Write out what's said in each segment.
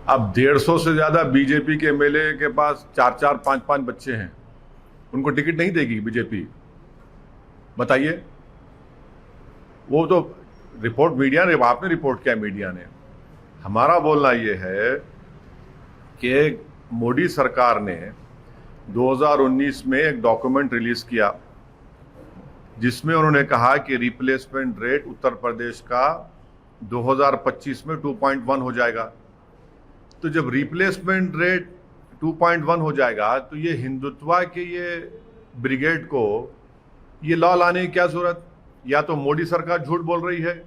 अब 150 से ज्यादा बीजेपी के एमएलए के पास 4-4, 5-5 बच्चे हैं, उनको टिकट नहीं देगी बीजेपी? बताइए। वो तो रिपोर्ट मीडिया ने, आपने रिपोर्ट किया मीडिया ने। हमारा बोलना ये है कि मोदी सरकार ने 2019 में एक डॉक्यूमेंट रिलीज किया जिसमें उन्होंने कहा कि रिप्लेसमेंट रेट उत्तर प्रदेश का 2025 में 2.1 हो जाएगा। तो जब रिप्लेसमेंट रेट 2.1 हो जाएगा तो ये हिंदुत्व के ये ब्रिगेड को ये लॉ लाने की क्या जरूरत? या तो मोदी सरकार झूठ बोल रही है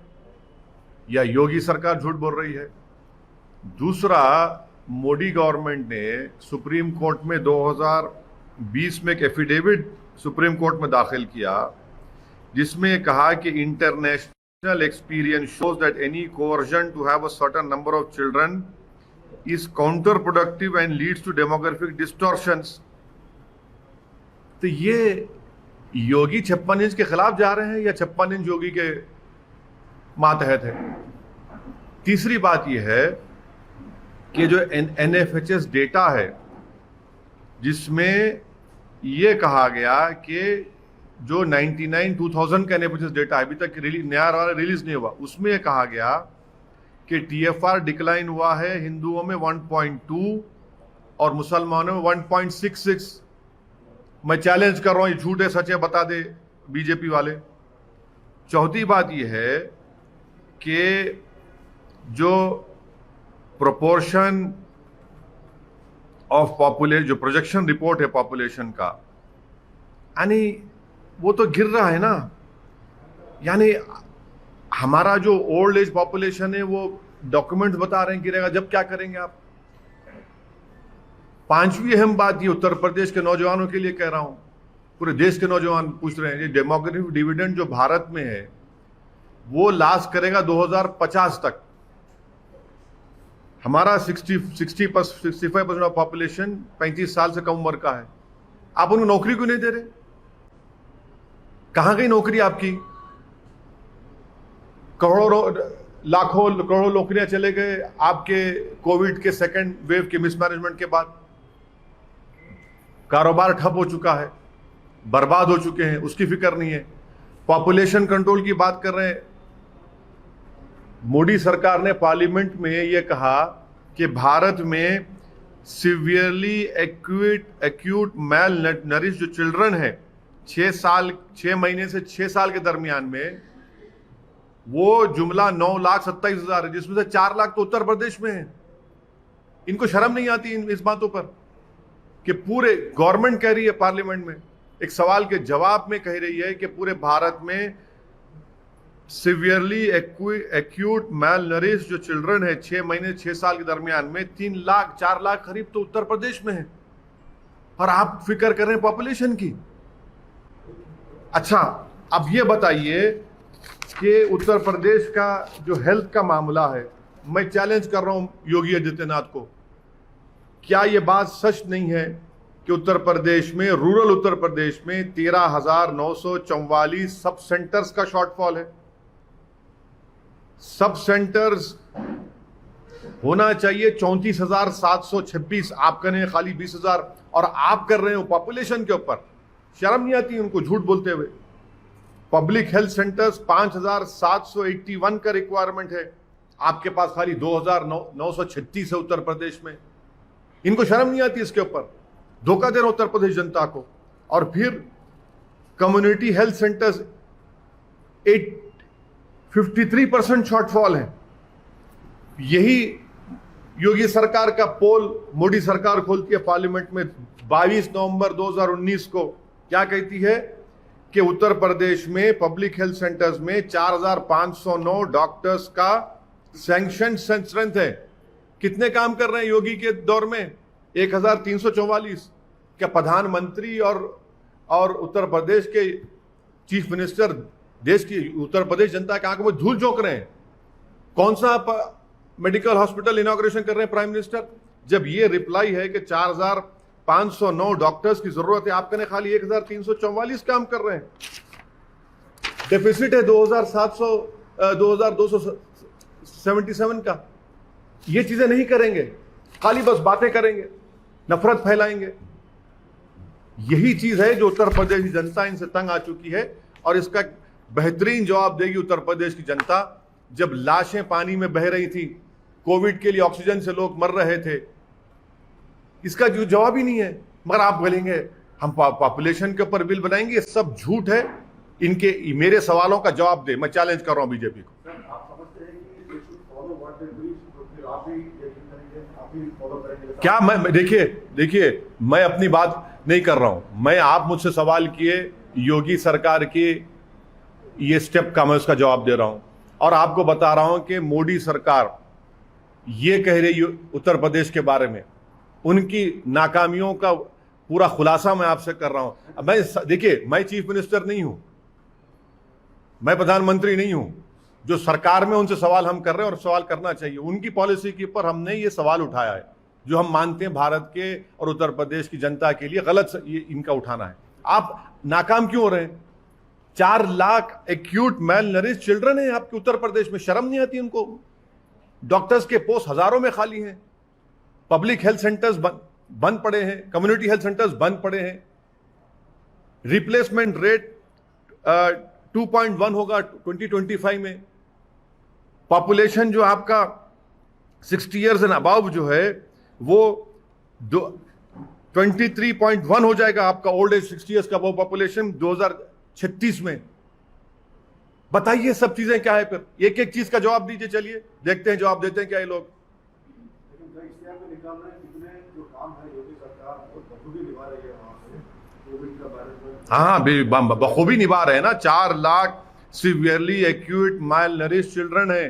या योगी सरकार झूठ बोल रही है। दूसरा, मोदी गवर्नमेंट ने सुप्रीम कोर्ट में 2020 में एक एफिडेविट सुप्रीम कोर्ट में दाखिल किया जिसमें कहा कि international experience shows that any coercion to have a certain number of children is counterproductive and leads to demographic distortions. तो ये योगी 56 इंच के खिलाफ जा रहे हैं या 56 इंच योगी के मातहत है? तीसरी बात यह है कि जो एनएफएचएस डेटा है जिसमें यह कहा गया कि जो 2000 का एनएफएचएस डेटा अभी तक नया रिलीज नहीं हुआ, उसमें यह कहा गया कि टीएफआर डिक्लाइन हुआ है हिंदुओं में 1.2 और मुसलमानों में 1.66। मैं चैलेंज कर रहा हूं, ये झूठ है सच है बता दे बीजेपी वाले। चौथी बात यह है कि जो प्रोपोर्शन ऑफ पॉपुलेशन, जो प्रोजेक्शन रिपोर्ट है पॉपुलेशन का, यानी वो तो गिर रहा है ना। यानी हमारा जो ओल्ड एज पॉपुलेशन है वो डॉक्यूमेंट्स बता रहे हैं गिरेगा, जब क्या करेंगे आप? पांचवी अहम बात ये उत्तर प्रदेश के नौजवानों के लिए कह रहा हूं, पूरे देश के नौजवान पूछ रहे हैं, ये डेमोग्राफिक डिविडेंड जो भारत में है वो लास्ट करेगा 2050 तक। हमारा 65% ऑफ पॉपुलेशन 35 साल से कम उम्र का है। आप उनको नौकरी क्यों नहीं दे रहे? कहां गई नौकरी आपकी? लाखों करोड़ों नौकरियां चले गए आपके कोविड के सेकेंड वेव के मिसमैनेजमेंट के बाद। कारोबार ठप हो चुका है, बर्बाद हो चुके हैं, उसकी फिक्र नहीं है। पॉपुलेशन कंट्रोल की बात कर रहे हैं। मोदी सरकार ने पार्लियामेंट में यह कहा कि भारत में सिवियरली एक्यूट मैल नरिश जो चिल्ड्रन है 6 महीने से 6 साल के दरमियान में, वो जुमला 9,27,000 है, जिसमें से 4 लाख तो उत्तर प्रदेश में है। इनको शर्म नहीं आती इस बातों पर कि पूरे गवर्नमेंट कह रही है पार्लियामेंट में, एक सवाल के जवाब में कह रही है कि पूरे भारत में सिवियरली एक्यूट मैल नरिश जो चिल्ड्रन है 6 महीने 6 साल के दरमियान में 3 लाख 4 लाख करीब तो उत्तर प्रदेश में है, और आप फिक्र कर रहे हैं पॉपुलेशन की। अच्छा, अब ये बताइए कि उत्तर प्रदेश का जो हेल्थ का मामला है, मैं चैलेंज कर रहा हूं योगी आदित्यनाथ को, क्या यह बात सच नहीं है कि उत्तर प्रदेश में, रूरल उत्तर प्रदेश में 13,944 सब सेंटर्स का शॉर्टफॉल है? सब सेंटर्स होना चाहिए 34,726, आप कह रहे हैं खाली 20,000, और आप कर रहे हो पॉपुलेशन के ऊपर। शर्म नहीं आती उनको झूठ बोलते हुए? पब्लिक हेल्थ सेंटर्स 5,781 का रिक्वायरमेंट है, आपके पास खाली 2,936 है उत्तर प्रदेश में। इनको शर्म नहीं आती इसके ऊपर? धोखा दे रहा उत्तर प्रदेश जनता को। और फिर कम्युनिटी हेल्थ सेंटर्स 53% शॉर्टफॉल है। यही योगी सरकार का पोल मोदी सरकार खोलती है पार्लियामेंट में 22 नवंबर 2019 को, क्या कहती है कि उत्तर प्रदेश में पब्लिक हेल्थ सेंटर्स में 4,509 डॉक्टर्स का सैंक्शन स्ट्रेंथ है। कितने काम कर रहे हैं योगी के दौर में? 1,344। क्या प्रधानमंत्री और उत्तर प्रदेश के चीफ मिनिस्टर देश की उत्तर प्रदेश जनता के आंखों में धूल झोंक रहे हैं? कौन सा मेडिकल हॉस्पिटल इनॉग्रेशन कर रहे हैं प्राइम मिनिस्टर, जब ये रिप्लाई है कि 4,509 डॉक्टर्स की जरूरत है? आप कहने खाली 1,344 काम कर रहे हैं। डेफिसिट है 2,277 का। ये चीजें नहीं करेंगे खाली बस बातें करेंगे, नफरत फैलाएंगे। यही चीज है जो उत्तर प्रदेश की जनता इनसे तंग आ चुकी है, और इसका बेहतरीन जवाब देगी उत्तर प्रदेश की जनता। जब लाशें पानी में बह रही थी, कोविड के लिए ऑक्सीजन से लोग मर रहे थे, इसका जो जवाब ही नहीं है। मगर आप बोलेंगे हम पॉपुलेशन के ऊपर बिल बनाएंगे, ये सब झूठ है। इनके मेरे सवालों का जवाब दे, मैं चैलेंज कर रहा हूं बीजेपी को। क्या मैं देखिए मैं अपनी बात नहीं कर रहा हूं। मैं, आप मुझसे सवाल किए योगी सरकार की ये स्टेप का, मैं उसका जवाब दे रहा हूं। और आपको बता रहा हूं कि मोदी सरकार ये कह रही उत्तर प्रदेश के बारे में, उनकी नाकामियों का पूरा खुलासा मैं आपसे कर रहा हूं। मैं, देखिए, मैं चीफ मिनिस्टर नहीं हूं, मैं प्रधानमंत्री नहीं हूं। जो सरकार में उनसे सवाल हम कर रहे हैं, और सवाल करना चाहिए। उनकी पॉलिसी के ऊपर हमने ये सवाल उठाया है, जो हम मानते हैं भारत के और उत्तर प्रदेश की जनता के लिए गलत ये इनका उठाना है। आप नाकाम क्यों हो रहे हैं? 4 lakh acute malnourished children है आपके उत्तर प्रदेश में, शर्म नहीं आती उनको? डॉक्टर्स के पोस्ट हजारों में खाली हैं, पब्लिक हेल्थ सेंटर्स बंद पड़े हैं, कम्युनिटी हेल्थ सेंटर्स बंद पड़े हैं, रिप्लेसमेंट रेट 2.1 होगा 2025 में। पॉपुलेशन जो आपका 60 ईयर्स एंड अबव जो है वो 23.1 हो जाएगा आपका ओल्ड एज 60 ईयर्स का वो पॉपुलेशन 2036 में। बताइए सब चीजें क्या है? फिर एक एक चीज का जवाब दीजिए। चलिए देखते हैं जवाब देते हैं क्या ये लोग। हाँ, बखूबी निभा रहे हैं ना। 4 lakh severely acute mile nourish children है।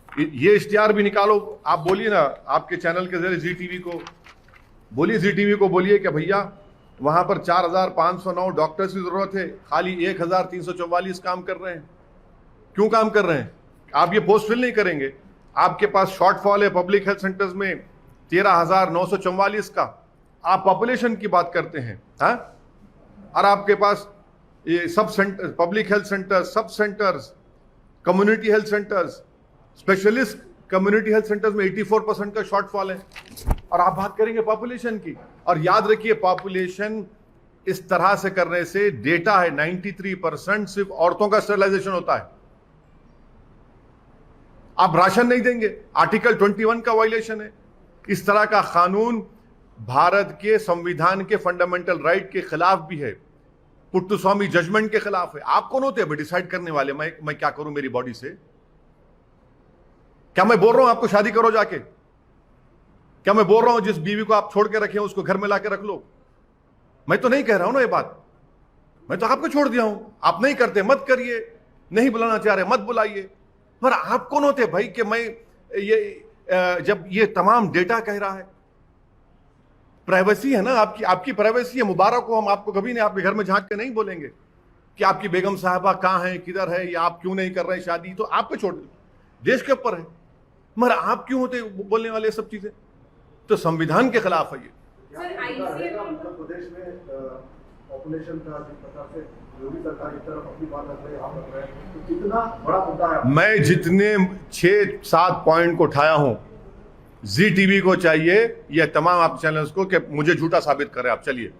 ये इश्तिहार भी निकालो, आप बोलिए ना आपके चैनल के जरिए जी टीवी को बोलिए, जी टीवी को बोलिए कि भैया वहां पर 4509 डॉक्टर्स की जरूरत है, खाली 1344 काम कर रहे हैं। क्यों काम कर रहे हैं? आप ये पोस्ट फिल नहीं करेंगे। आपके पास शॉर्टफॉल है पब्लिक हेल्थ सेंटर्स में 13,944 का। आप पॉपुलेशन की बात करते हैं, हाँ? और आपके पास ये sub centre, public health centres, sub centres, community health centres, specialist community health centres में 84% का शॉर्टफॉल है, और आप बात करेंगे पॉपुलेशन की। और याद रखिए, पॉपुलेशन इस तरह से करने से डेटा है 93% सिर्फ औरतों का स्टरलाइजेशन होता है। आप राशन नहीं देंगे, आर्टिकल 21 का वायलेशन है। इस तरह का कानून भारत के संविधान के फंडामेंटल राइट के खिलाफ भी है, पुट्टुस्वामी जजमेंट के खिलाफ है। आप कौन होते हैं डिसाइड करने वाले मैं क्या करूं मेरी बॉडी से? क्या मैं बोल रहा हूं आपको शादी करो जाके? क्या मैं बोल रहा हूं जिस बीवी को आप छोड़ के रखे उसको घर में लाके रख लो? मैं तो नहीं कह रहा हूं ना ये बात, मैं तो आपको छोड़ दिया हूं। आप नहीं करते, मत करिए। नहीं बुलाना चाह रहे, मत बुलाइए। पर आप कौन होते भाई कि मैं ये जब ये तमाम डेटा कह रहा है? प्राइवेसी है ना आपकी प्राइवेसी है। मुबारक हो, हम आपको कभी नहीं आपके घर में झांक के नहीं बोलेंगे कि आपकी बेगम साहबा कहां है, किधर है, या आप क्यों नहीं कर रहे शादी। तो आपको छोड़ दो, देश के ऊपर है। मगर आप क्यों होते बोलने वाले सब चीजें? तो संविधान के खिलाफ है ये। पॉपुलेशन का जिस प्रकार से योगी सरकार की तरफ अपनी बात रख रहे हैं, आप रख रहे हैं, तो कितना बड़ा मुद्दा है? मैं जितने 6-7 पॉइंट को उठाया हूं, जी टीवी को चाहिए, यह तमाम आप चैनल्स को, कि मुझे झूठा साबित करें आप। चलिए